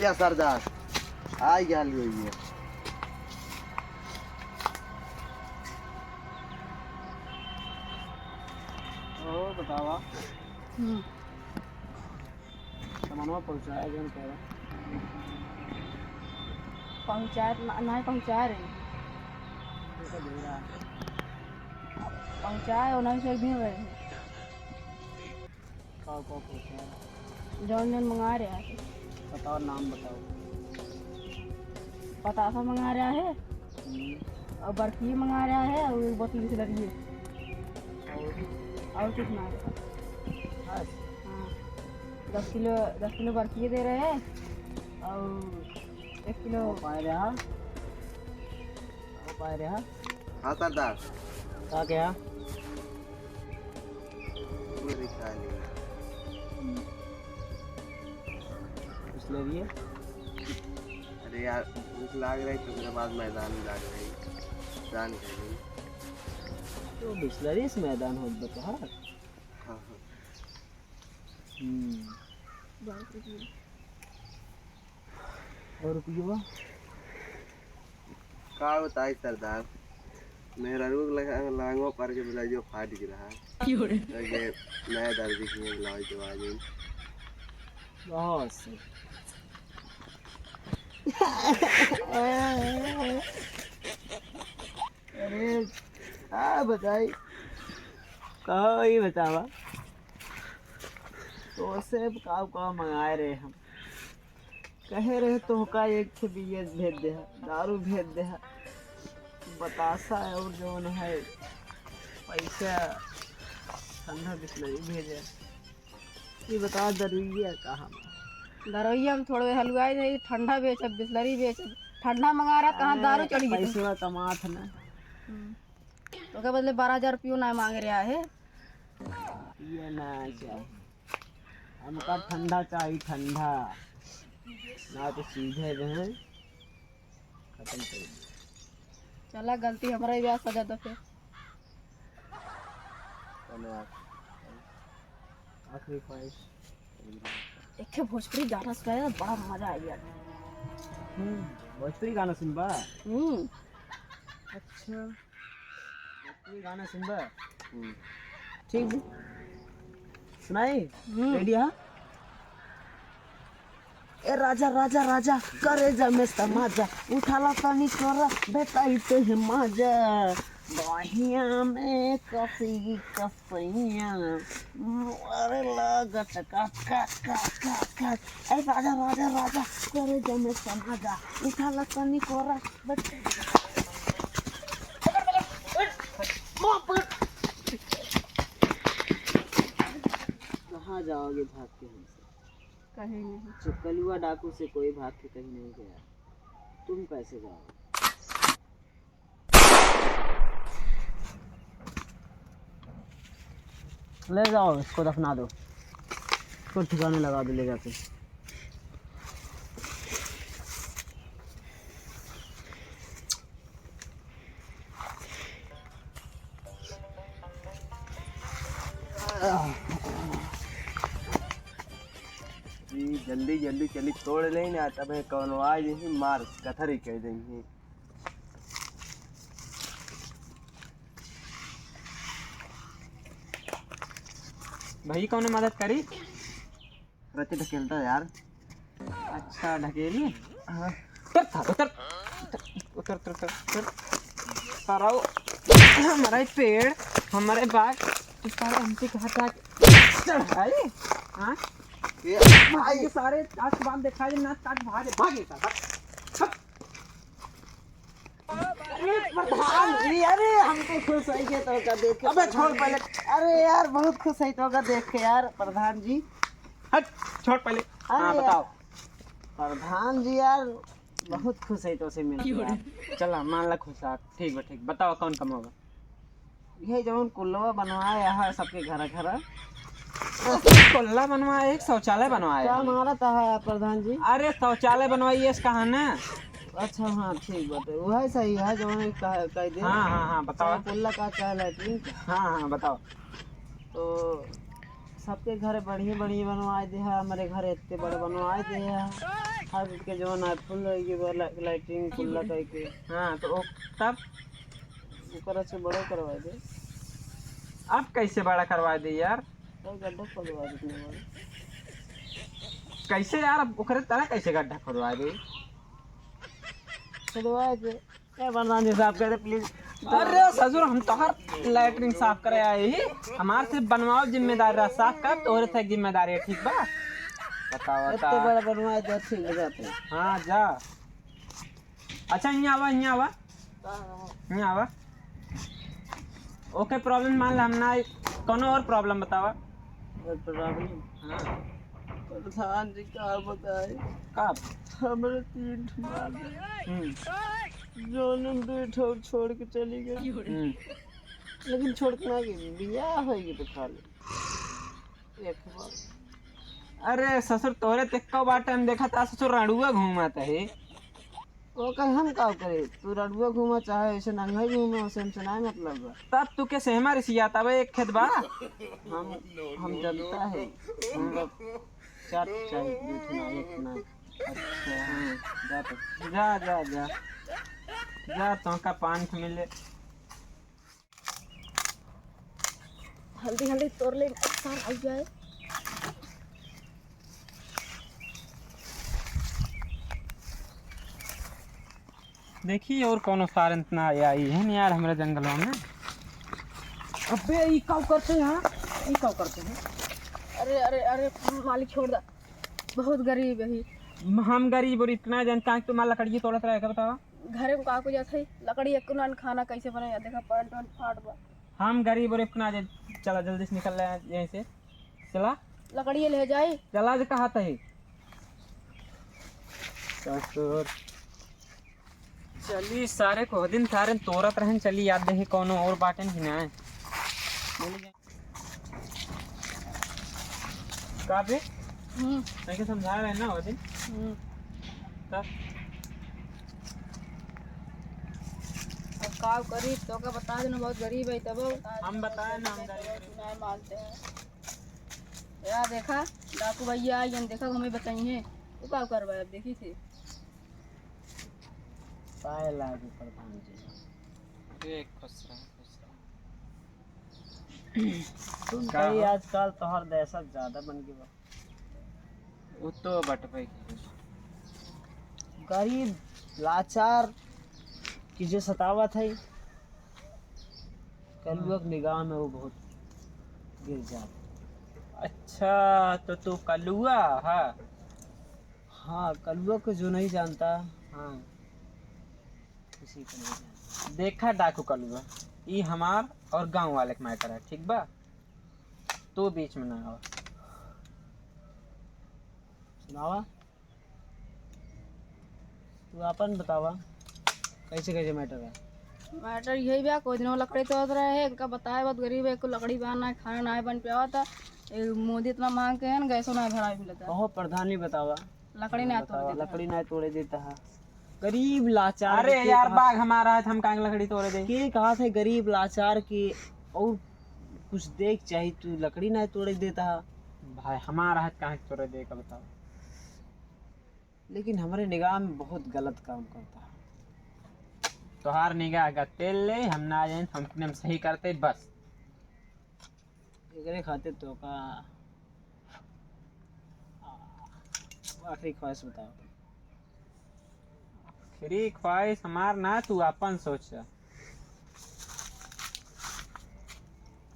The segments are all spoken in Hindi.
गया सरदार, आ गया ये। ओ बतावा सामानवा पहुँचाया गया कह रहा नहीं पहुँचा रहे दे रहा है पहुँचाए उन्हीं से भी रहे कहाँ पहुँचाया जौन जौन मंगा रहा है बताओ नाम बताओ पतासा मंगा रहा है और बर्फी मंगा रहा है और एक बोतल से लगी और कुछ ना हाँ 10 किलो बर्फी दे रहे हैं और 1 किलो पाए रहा हाँ सरदार, क्या क्या मेरी खाली कुछ ले लिए अरे यार भूख लाग रही तो मेरे बाद मैदान में लाग रही जान गई। तो बिस्लरी इस मैदान हो बता हाँ हाँ और रुपये का बताई सरदार, मेरा रूप लांगो पर के बिला जो फाट गिरा लगे नया दर्द की ब्लाउज जो आज बहुत से अरे हाँ बताई कहो ही बतावा तो से का मंगाए रहे हम कहे रहे तो का एक से बीएस भेज दे दारू भेज दे बतासा और जो है पैसा ठंडा बिस्लरी भेजे ये बता दरुइया कहाँ दरोइया में थोड़े हलवाई नहीं ठंडा बेच बिस्लरी बेच ठंडा मंगा रहा कहाँ दारू चढ़ी गई पैसा कमात ना तो क्या बदले 12,000 रुपये ना मांग रहा है ये ना चाहिए हमका ठंडा चाहिए ठंडा ना तो सीधे जो है खत्म कर दिया। चला गलती हमारा ही ब्याह सजा दो फिर आखिरी ख्वाहिश एक भोजपुरी गाना सुनाया बड़ा मजा आ गया भोजपुरी गाना सुनबा अच्छा भोजपुरी गाना सुनबा ठीक है सुनाई रेडी हाँ ए राजा राजा राजा करे जा में समाजा उठाला पानी करा बेटाई तो है माजा बाहिया में कसी कसैया अरे लागत का ए राजा राजा राजा करे जा में समाजा उठाला पानी करा बेटाई कहाँ जाओगे भाग के हमसे कहीं नहीं चिपकलुआ डाकू से कोई भाग के कहीं नहीं गया तुम कैसे जाओगे ले जाओ इसको दफना दो इसको ठिकाने लगा दो ले जाके जल्दी जल्दी चली तोड़ ले ना तब कौन आज ही मार कथरी कह देंगे। भाई कौन मदद करी रचे ढकेलता यार। अच्छा ढकेली हाँ उतर उतर उतर उतर उतर उतर साराओ हमारा पेड़ हमारे बाग इस सारे हमसे कहा था चढ़ाई हाँ ये सारे ताक बांध दिखाई ना ताक भागे भागे अरे हमको खुश है के तो का देख के। अबे छोड़ पहले। अरे यार बहुत खुश है तो का देख के यार प्रधान जी। हट छोड़ पहले हाँ बताओ प्रधान जी यार बहुत खुश है तो से मिल चला मान ला खुशा ठीक ठीक बताओ कौन कम होगा ये जौन कुल्लवा बनवाया है सबके घर घर कोल्ला बनवाए एक शौचालय बनवाए क्या मारा था प्रधान जी। अरे शौचालय बनवाइए इसका है ना अच्छा हाँ ठीक बात है वही सही है जो मैंने कह दिया। हाँ बताओ कुल्ला का क्या लैट्रिन हाँ बताओ तो सबके घर बढ़िया बढ़िया बनवाए दे है हमारे घर इतने बड़े बनवाए दे है हाथ के जवन है फुल ये वाला लाइटिंग खुला करके हाँ तो तब ऊपर से बड़ा करवा दे। अब कैसे बड़ा करवा दे यार? तो गड्ढा खोदवा देने वाला कैसे यार? अब ओकरे तरह कैसे गड्ढा खोदवा दे? खोदवा दे। क्या प्रधान जी साहब कह रहे प्लीज। अरे ससुर हम तोहर लैटरिन साफ करे आए ही, हमार से बनवाओ जिम्मेदारी रहा, साफ कर तोहरे से जिम्मेदारी है, ठीक बा? बताओ इतने बड़ा बनवाए तो अच्छे लग जाते हैं। हाँ जा। अच्छा यहाँ आवा, यहाँ आवा, यहाँ आवा। ओके प्रॉब्लम मान ला, हम ना कोनो और प्रॉब्लम बतावा। और प्रॉब्लम हाँ प्रधान जी क्या बताए। कब? हमारे 3 ठुमा जोन बैठो छोड़ के चली गई। लेकिन छोड़ के ना गई, बियाह होगी तो खा ले एक बार। अरे ससुर तोरे तेक्को बाटे हम देखा था ससुर रणुआ घूमत है। वो कहीं हम का करे, तू रडुआ घूमा चाहे ऐसे नंगा घूमे, उसे हमसे ना मतलब बा। तब तू के सहमा रिसिया तब एक खेत बा। हम जनता है, हम लोग 4 चाहिए दूठना एक ना। अच्छा हाँ जा तो जा जा जा जा, तो का 5 मिले। हल्दी हल्दी तोड़ ले, अच्छा आ जाए। देखिए और कोनो सार इतना आई है नहीं यार हमारे जंगलों में। अबे ये क्या करते हैं यहाँ, ये क्या करते हैं। अरे अरे अरे मालिक छोड़ दा, बहुत गरीब है ही। हम गरीब और इतना जनता है तुम्हारा लकड़ी तोड़त रहेगा बतावा। घरे में काकू जाते है, लकड़ी एक कुनान खाना कैसे बने देखा, पैंट वैंट फाट बा। हम गरीब और इतना चला जल्दी से निकल रहे हैं यहीं से। चला लकड़ी ले जाए। चला जो कहा है ससुर। चली सारे को दिन सारे तोड़त रहन, चली याद दे कोनो और बाटन भी ना है। का बे मैं के समझा रहे ना वो दिन तब। अब का करी तो का बता देना, बहुत गरीब है तब हम बताए ना, हम गरीब नहीं मानते हैं यार। देखा डाकू भैया आई हैं, देखा हमें बताइए तो क्या करवाए। अब देखी थी पाए लागू प्रधान जी। एक खुश रहा। तुम कहीं आजकल तोहर दहशत ज्यादा बन गई बा। वो तो बट भाई गरीब लाचार की जो सतावत है, कलुआ की निगाह में वो बहुत गिर जाता। अच्छा तो तू कलुआ है? हाँ कलुआ को जो नहीं जानता हाँ किसी को नहीं जानता। देखा डाकू कलुआ, ये हमार और गांव वाले के मैटर है, ठीक बा? तू बीच में ना आवा। सुनावा तू अपन बतावा कैसे कैसे मैटर है। मैटर यही बा, कोई दिन लकड़ी तोड़ रहे है, इनका बताया बहुत गरीब है, को लकड़ी बनाना है, खाना ना बन पाया था। मोदी इतना मांग के है ना, गैसो ना भरा मिलता है। कहो प्रधान ही बतावा। लकड़ी ना तोड़ देता। लकड़ी ना तोड़े देता है, गरीब लाचार। अरे यार बाघ हमारा है, हम कांग लकड़ी तोड़े दे। के कहा थे गरीब लाचार की और कुछ देख चाहिए, तू लकड़ी ना तोड़े देता है। भाई हमारा है कहाँ तोड़े दे का बताओ। लेकिन हमारे निगाह में बहुत गलत काम करता है। तोहार निगाह का तेल ले, हम ना जाए हम सही करते बस। एकरे खातिर तो का आखिरी ख्वाहिश बताओ। फ्री ख्वाहिश हमार ना, तू अपन सोच।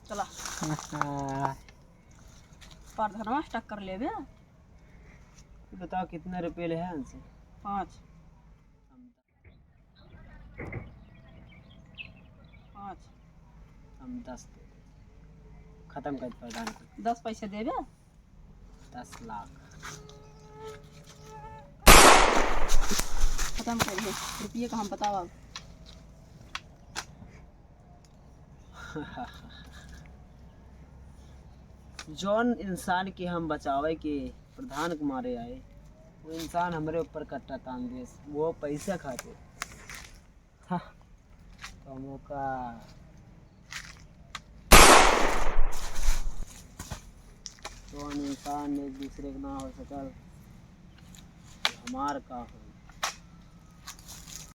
चला प्रधानमा टक्कर ले बे। बताओ कितने रुपये ले हैं हमसे। 5 5 हम 10 दे दें। खत्म कर प्रधान को। 10 पैसे देबे। 10 लाख खत्म करिए, रुपये का हम बताओ अब। जौन इंसान के हम बचावे के प्रधान को मारे आए, वो इंसान हमारे ऊपर कट्टा तान दे, वो पैसा खाते। कमों का जौन इंसान एक दूसरे का ना हो सकल, हमार का हो